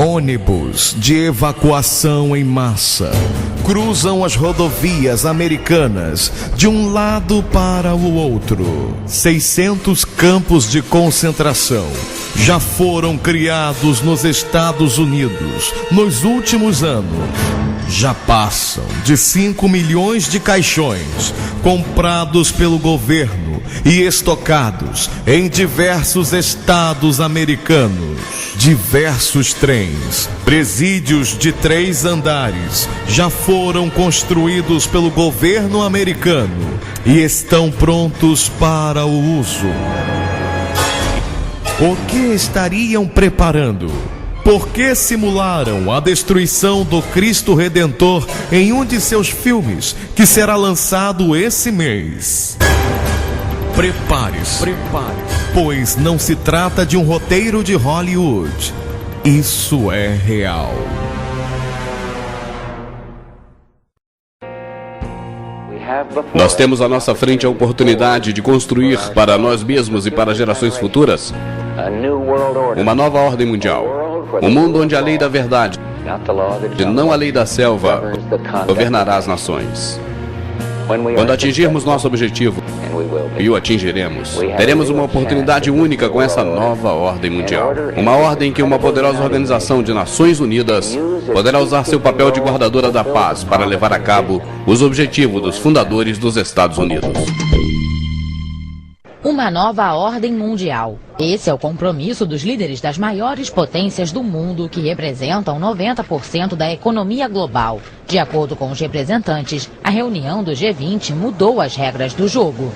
Ônibus de evacuação em massa cruzam as rodovias americanas de um lado para o outro. 600 campos de concentração já foram criados nos Estados Unidos nos últimos anos. Já passam de 5 milhões de caixões comprados pelo governo e estocados em diversos estados americanos. Diversos trens, presídios de 3 andares, já foram construídos pelo governo americano e estão prontos para o uso. O que estariam preparando? Por que simularam a destruição do Cristo Redentor em um de seus filmes, que será lançado esse mês? Prepare-se, pois não se trata de um roteiro de Hollywood. Isso é real. Nós temos à nossa frente a oportunidade de construir para nós mesmos e para gerações futuras uma nova ordem mundial. Um mundo onde a lei da verdade, e não a lei da selva, governará as nações. Quando atingirmos nosso objetivo, e o atingiremos, teremos uma oportunidade única com essa nova ordem mundial. Uma ordem que uma poderosa organização de Nações Unidas poderá usar seu papel de guardadora da paz para levar a cabo os objetivos dos fundadores dos Estados Unidos. Uma nova ordem mundial. Esse é o compromisso dos líderes das maiores potências do mundo, que representam 90% da economia global. De acordo com os representantes, a reunião do G20 mudou as regras do jogo.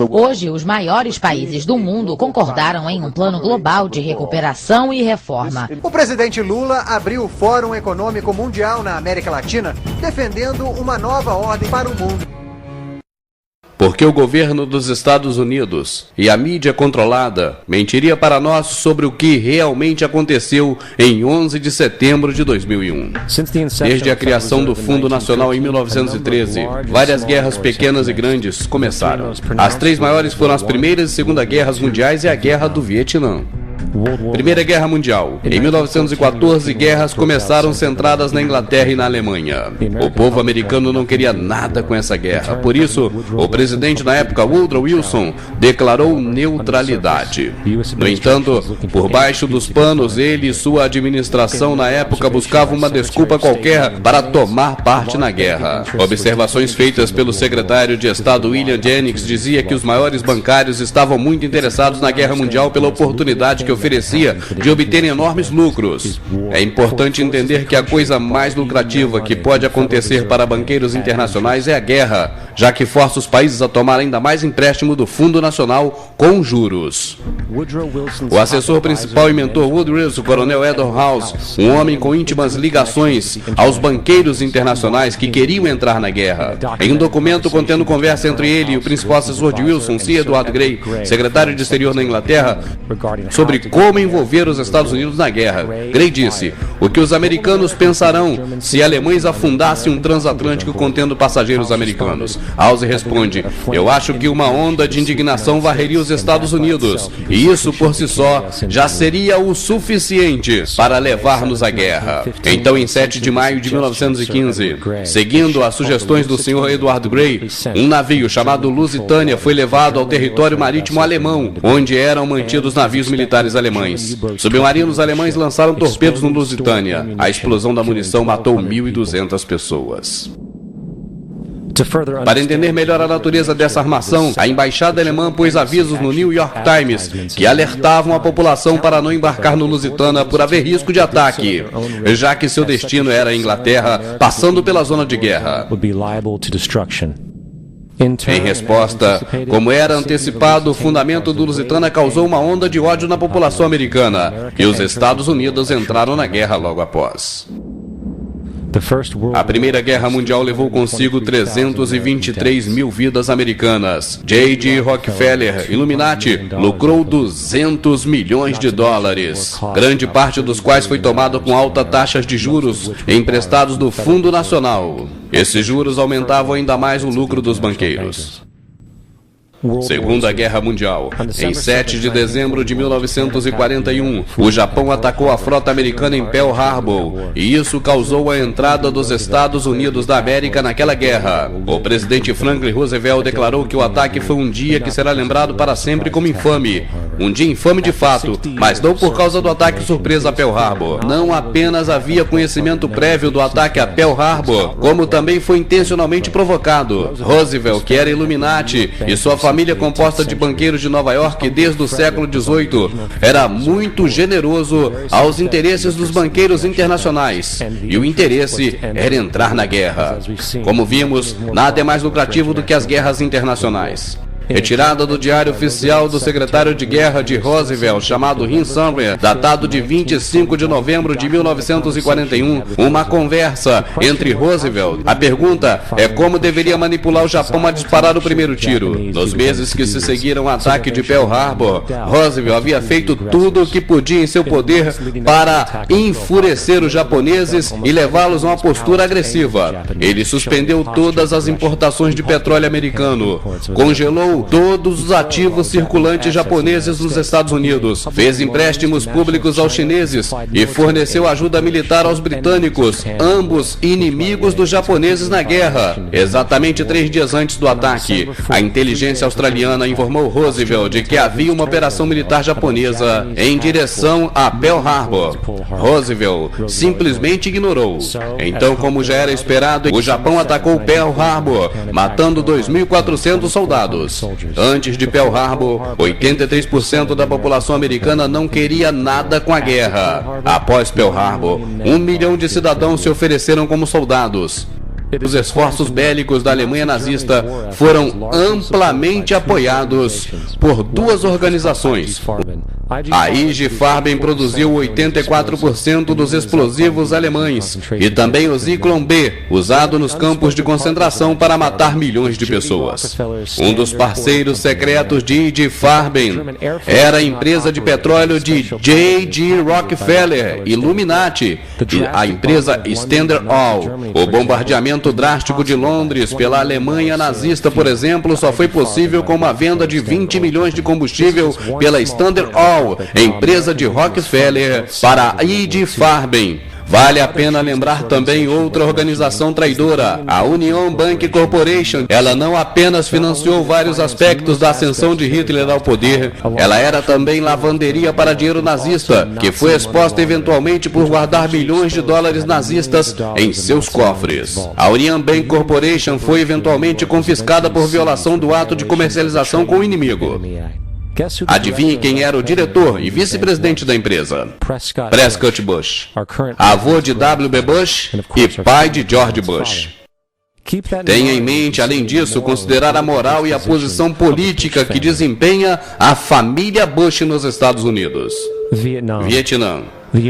Hoje, os maiores países do mundo concordaram em um plano global de recuperação e reforma. O presidente Lula abriu o Fórum Econômico Mundial na América Latina, defendendo uma nova ordem para o mundo. Porque o governo dos Estados Unidos e a mídia controlada mentiria para nós sobre o que realmente aconteceu em 11 de setembro de 2001. Desde a criação do Fundo Nacional em 1913, várias guerras pequenas e grandes começaram. As 3 maiores foram as Primeiras e Segunda Guerras Mundiais e a Guerra do Vietnã. Primeira Guerra Mundial. Em 1914, guerras começaram centradas na Inglaterra e na Alemanha. O povo americano não queria nada com essa guerra. Por isso, o presidente na época, Woodrow Wilson, declarou neutralidade. No entanto, por baixo dos panos, ele e sua administração na época buscavam uma desculpa qualquer para tomar parte na guerra. Observações feitas pelo secretário de Estado William Jennings dizia que os maiores bancários estavam muito interessados na Guerra Mundial pela oportunidade que oferecia de obter enormes lucros. É importante entender que a coisa mais lucrativa que pode acontecer para banqueiros internacionais é a guerra, já que força os países a tomar ainda mais empréstimo do Fundo Nacional com juros. O assessor principal e mentor Woodrow Wilson, o coronel Edward House, um homem com íntimas ligações aos banqueiros internacionais que queriam entrar na guerra. Em um documento contendo conversa entre ele e o principal assessor de Wilson, Sir Edward Grey, secretário de Exterior da Inglaterra, sobre como envolver os Estados Unidos na guerra, Grey disse: o que os americanos pensarão se alemães afundassem um transatlântico contendo passageiros americanos? House responde: eu acho que uma onda de indignação varreria os Estados Unidos, e isso por si só já seria o suficiente para levar-nos à guerra. Então, em 7 de maio de 1915, seguindo as sugestões do Sr. Edward Grey, um navio chamado Lusitânia foi levado ao território marítimo alemão, onde eram mantidos navios militares alemães. Submarinos alemães lançaram torpedos no Lusitânia. A explosão da munição matou 1.200 pessoas. Para entender melhor a natureza dessa armação, a embaixada alemã pôs avisos no New York Times que alertavam a população para não embarcar no Lusitânia por haver risco de ataque, já que seu destino era a Inglaterra, passando pela zona de guerra. Em resposta, como era antecipado, o fundamento do Lusitânia causou uma onda de ódio na população americana, e os Estados Unidos entraram na guerra logo após. A Primeira Guerra Mundial levou consigo 323 mil vidas americanas. J.D. Rockefeller, Illuminati, lucrou 200 milhões de dólares, grande parte dos quais foi tomado com altas taxas de juros emprestados do Fundo Nacional. Esses juros aumentavam ainda mais o lucro dos banqueiros. Segunda Guerra Mundial. Em 7 de dezembro de 1941, o Japão atacou a frota americana em Pearl Harbor, e isso causou a entrada dos Estados Unidos da América naquela guerra. O presidente Franklin Roosevelt declarou que o ataque foi um dia que será lembrado para sempre como infame. Um dia infame de fato, mas não por causa do ataque surpresa a Pearl Harbor. Não apenas havia conhecimento prévio do ataque a Pearl Harbor, como também foi intencionalmente provocado. Roosevelt, que era Illuminati, e sua família composta de banqueiros de Nova York desde o século XVIII, era muito generoso aos interesses dos banqueiros internacionais, e o interesse era entrar na guerra. Como vimos, nada é mais lucrativo do que as guerras internacionais. Retirada do diário oficial do secretário de guerra de Roosevelt, chamado Rim Sumner, datado de 25 de novembro de 1941, uma conversa entre Roosevelt. A pergunta é como deveria manipular o Japão a disparar o primeiro tiro. Nos meses que se seguiram ao ataque de Pearl Harbor, Roosevelt havia feito tudo o que podia em seu poder para enfurecer os japoneses e levá-los a uma postura agressiva. Ele suspendeu todas as importações de petróleo americano, congelou todos os ativos circulantes japoneses nos Estados Unidos, fez empréstimos públicos aos chineses e forneceu ajuda militar aos britânicos, ambos inimigos dos japoneses na guerra. Exatamente 3 dias antes do ataque, a inteligência australiana informou Roosevelt de que havia uma operação militar japonesa em direção a Pearl Harbor. Roosevelt simplesmente ignorou. Então, como já era esperado, o Japão atacou Pearl Harbor, matando 2.400 soldados. Antes de Pearl Harbor, 83% da população americana não queria nada com a guerra. Após Pearl Harbor, 1 milhão de cidadãos se ofereceram como soldados. Os esforços bélicos da Alemanha nazista foram amplamente apoiados por 2 organizações. A IG Farben produziu 84% dos explosivos alemães e também o Zyklon B, usado nos campos de concentração para matar milhões de pessoas. Um dos parceiros secretos de IG Farben era a empresa de petróleo de J.G. Rockefeller, Illuminati, e a empresa Standard Oil. O bombardeamento drástico de Londres pela Alemanha nazista, por exemplo, só foi possível com uma venda de 20 milhões de combustível pela Standard Oil, empresa de Rockefeller, para a IG Farben. Vale a pena lembrar também outra organização traidora, a Union Bank Corporation. Ela não apenas financiou vários aspectos da ascensão de Hitler ao poder, ela era também lavanderia para dinheiro nazista, que foi exposta eventualmente por guardar bilhões de dólares nazistas em seus cofres. A Union Bank Corporation foi eventualmente confiscada por violação do ato de comercialização com o inimigo. Adivinhe quem era o diretor e vice-presidente da empresa? Prescott Bush, avô de W.B. Bush e pai de George Bush. Tenha em mente, além disso, considerar a moral e a posição política que desempenha a família Bush nos Estados Unidos. Vietnã.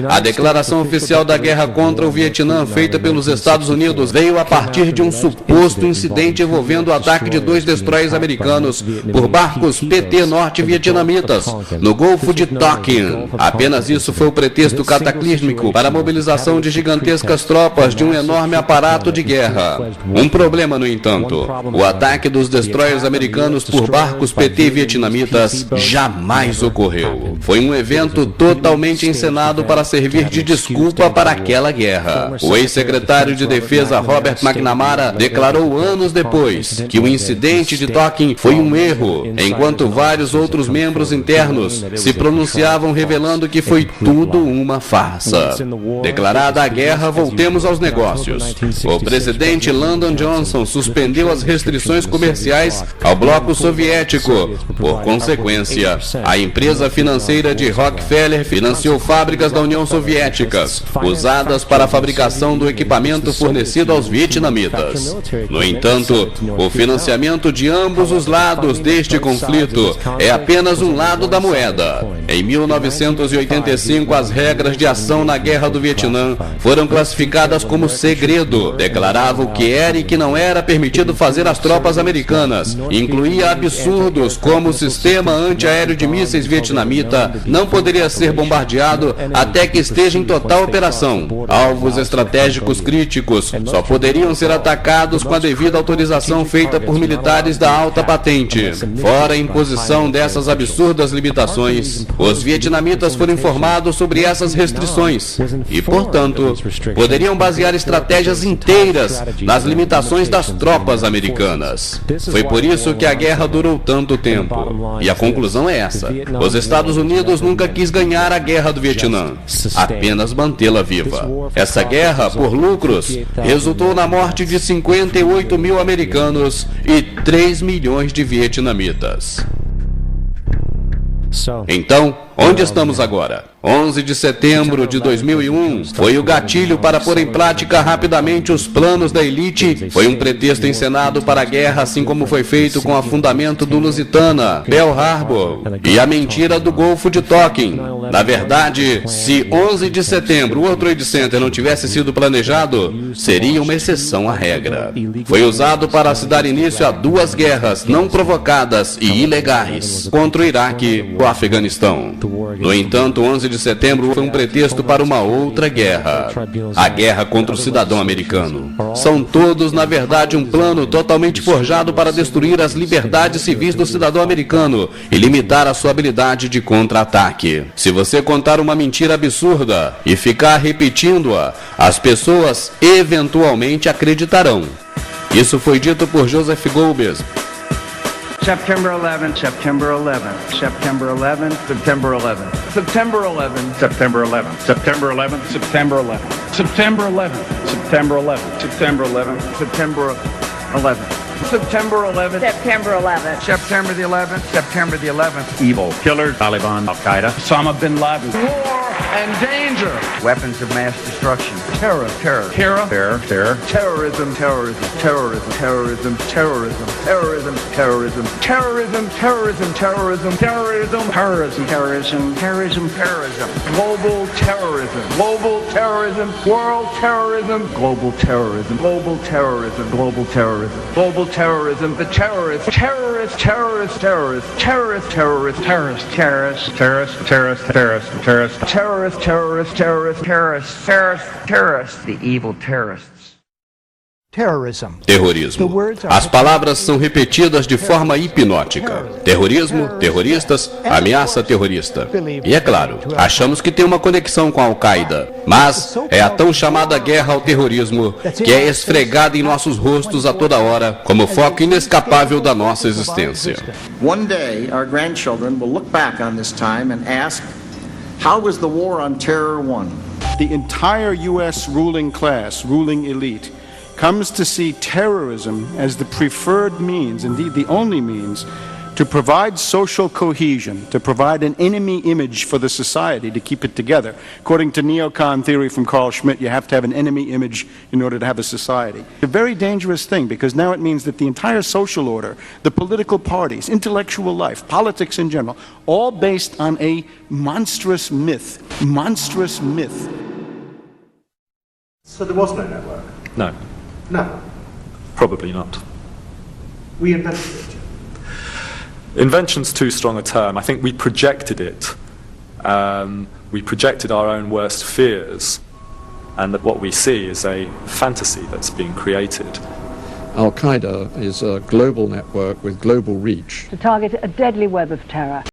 A declaração oficial da guerra contra o Vietnã feita pelos Estados Unidos veio a partir de um suposto incidente envolvendo o ataque de 2 destroyers americanos por barcos PT norte-vietnamitas no Golfo de Tonkin. Apenas isso foi o pretexto cataclísmico para a mobilização de gigantescas tropas de um enorme aparato de guerra. Um problema, no entanto, o ataque dos destroyers americanos por barcos PT vietnamitas jamais ocorreu. Foi um evento totalmente encenado para servir de desculpa para aquela guerra. O ex-secretário de Defesa Robert McNamara declarou anos depois que o incidente de Tonkin foi um erro, enquanto vários outros membros internos se pronunciavam revelando que foi tudo uma farsa. Declarada a guerra, voltemos aos negócios. O presidente Lyndon Johnson suspendeu as restrições comerciais ao bloco soviético. Por consequência, a empresa financeira de Rockefeller financiou fábricas da União Soviética, usadas para a fabricação do equipamento fornecido aos vietnamitas. No entanto, o financiamento de ambos os lados deste conflito é apenas um lado da moeda. Em 1985, as regras de ação na Guerra do Vietnã foram classificadas como segredo. Declarava o que era e que não era permitido fazer às tropas americanas. Incluía absurdos como o sistema antiaéreo de mísseis vietnamita não poderia ser bombardeado até até que esteja em total operação. Alvos estratégicos críticos só poderiam ser atacados com a devida autorização feita por militares da alta patente. Fora a imposição dessas absurdas limitações, os vietnamitas foram informados sobre essas restrições e, portanto, poderiam basear estratégias inteiras nas limitações das tropas americanas. Foi por isso que a guerra durou tanto tempo. E a conclusão é essa: os Estados Unidos nunca quis ganhar a guerra do Vietnã, apenas mantê-la viva. Essa guerra, por lucros, resultou na morte de 58 mil americanos e 3 milhões de vietnamitas. Então, onde estamos agora? 11 de setembro de 2001 foi o gatilho para pôr em prática rapidamente os planos da elite. Foi um pretexto encenado para a guerra, assim como foi feito com o afundamento do Lusitana, Pearl Harbor e a mentira do Golfo de Tonkin. Na verdade, se 11 de setembro o World Trade Center não tivesse sido planejado, seria uma exceção à regra. Foi usado para se dar início a 2 guerras não provocadas e ilegais contra o Iraque e o Afeganistão. No entanto, 11 de setembro foi um pretexto para uma outra guerra, a guerra contra o cidadão americano. São todos, na verdade, um plano totalmente forjado para destruir as liberdades civis do cidadão americano e limitar a sua habilidade de contra-ataque. Se você contar uma mentira absurda e ficar repetindo-a, as pessoas eventualmente acreditarão. Isso foi dito por Joseph Goebbels. September 11, September 11, September 11, September 11, September 11, September 11, September 11, September 11, September 11, September 11, September 11, September 11, September 11, September 11, September the 11th, September the 11th. Evil killers, Taliban, Al-Qaeda, Osama bin Laden. War and danger. Weapons of mass destruction. Terror, terror, terror, terror, terror, terrorism, terrorism, terrorism, terrorism, terrorism, terrorism, terrorism, terrorism, terrorism, terrorism, terrorism, terrorism, terrorism, terrorism, terrorism, global terrorism, global terrorism, world terrorism, global terrorism, global terrorism, global terrorism, global terrorism, the terrorists, terrorists, terrorists, terrorists, terrorists, terrorists, terrorists, terrorists, terrorists, terrorists, terrorists, terrorists, terrorists, terrorists, terrorists, terrorists, terrorists, terrorists, the evil terrorists. Terrorismo. As palavras são repetidas de forma hipnótica. Terrorismo, terroristas, ameaça terrorista. E é claro, achamos que tem uma conexão com a Al-Qaeda, mas é a tão chamada guerra ao terrorismo que é esfregada em nossos rostos a toda hora como foco inescapável da nossa existência. One day our grandchildren will look back on this time and ask, how was the war on terror won? The entire U.S. ruling class, ruling elite, comes to see terrorism as the preferred means, indeed the only means, to provide social cohesion, to provide an enemy image for the society to keep it together. According to neocon theory from Carl Schmitt, you have to have an enemy image in order to have a society. It's a very dangerous thing, because now it means that the entire social order, the political parties, intellectual life, politics in general, all based on a monstrous myth. Monstrous myth. So there was no network? No. No. Probably not. We invented it. Invention's too strong a term. I think we projected it. We projected our own worst fears, and that what we see is a fantasy that's being created. Al-Qaeda is a global network with global reach. To target a deadly web of terror.